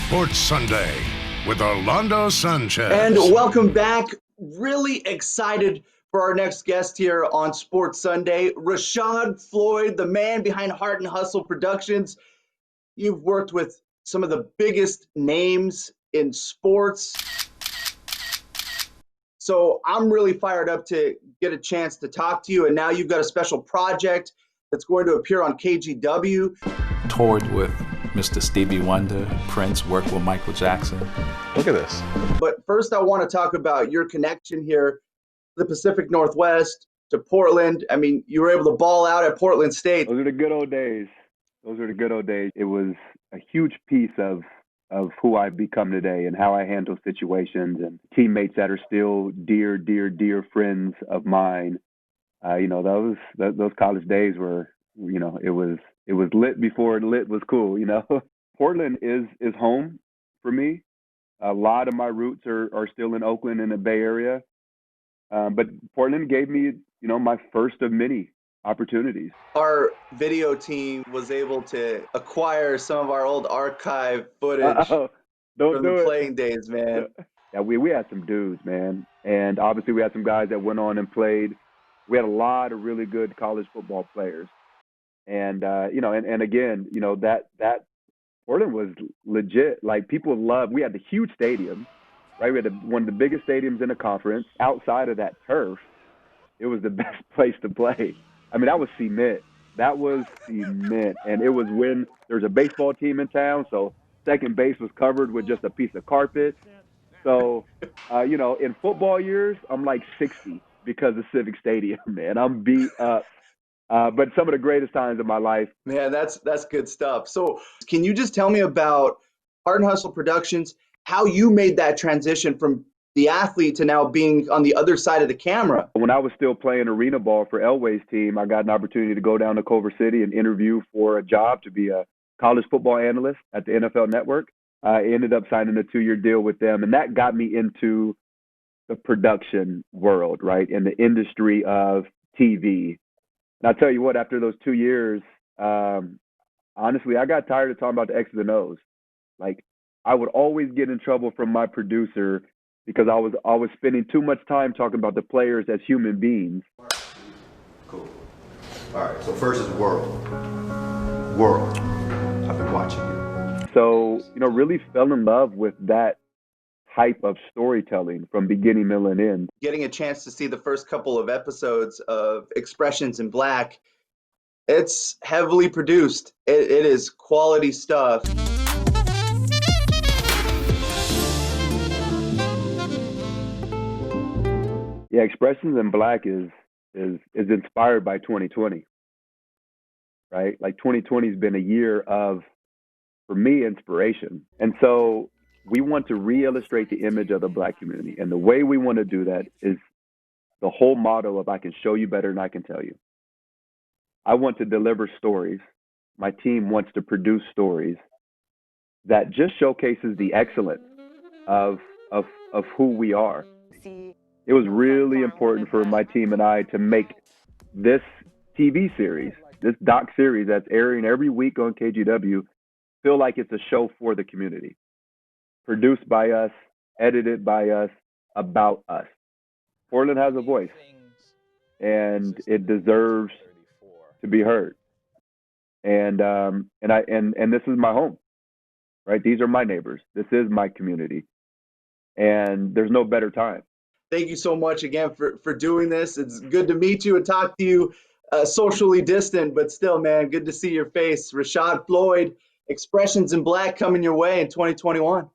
Sports Sunday with Orlando Sanchez. And welcome back. Really excited for our next guest here on Sports Sunday, Rashad Floyd, the man behind Heart and Hustle Productions. You've worked with some of the biggest names in sports. So I'm really fired up to get a chance to talk to you. And now you've got a special project that's going to appear on KGW. Toured with Mr. Stevie Wonder, Prince, worked with Michael Jackson. Look at this. But first, I want to talk about your connection here, the Pacific Northwest to Portland. I mean, you were able to ball out at Portland State. Those are the good old days. It was a huge piece of who I've become today and how I handle situations, and teammates that are still dear friends of mine. Those college days were, it was lit before lit was cool. Portland is home for me. A lot of my roots are still in Oakland and the Bay Area, but Portland gave me my first of many opportunities. Our video team was able to acquire some of our old archive footage from the playing days, man. Yeah, we had some dudes, man, and obviously we had some guys that went on and played. We had a lot of really good college football players, and again, that Portland was legit. Like, people loved. We had the huge stadium, right? We had one of the biggest stadiums in the conference. Outside of that turf, it was the best place to play. I mean, that was cement. And it was when there's a baseball team in town, so second base was covered with just a piece of carpet. So, in football years, I'm like 60 because of Civic Stadium, man. I'm beat up. But some of the greatest times of my life. Man, that's good stuff. So can you just tell me about Heart and Hustle Productions, how you made that transition from the athlete to now being on the other side of the camera? When I was still playing arena ball for Elway's team, I got an opportunity to go down to Culver City and interview for a job to be a college football analyst at the NFL Network. I ended up signing a 2-year deal with them, and that got me into the production world, right, in the industry of TV. And I'll tell you what, after those 2 years, honestly, I got tired of talking about the X's and O's. Like, I would always get in trouble from my producer because I was spending too much time talking about the players as human beings. Cool. All right, so first is world. World. I've been watching you. So, really fell in love with that type of storytelling from beginning, middle, and end. Getting a chance to see the first couple of episodes of Expressions in Black, it's heavily produced. It is quality stuff. Yeah, Expressions in Black is inspired by 2020, right? Like, 2020 has been a year of, for me, inspiration. And so we want to re-illustrate the image of the Black community. And the way we want to do that is the whole motto of I can show you better than I can tell you. I want to deliver stories. My team wants to produce stories that just showcases the excellence of who we are. It was really important for my team and I to make this TV series, this doc series that's airing every week on KGW, feel like it's a show for the community. Produced by us, edited by us, about us. Portland has a voice, and it deserves to be heard. And this is my home, right? These are my neighbors. This is my community, and there's no better time. Thank you so much again for doing this. It's good to meet you and talk to you, socially distant, but still, man, good to see your face. Rashad Floyd, Expressions in Black coming your way in 2021.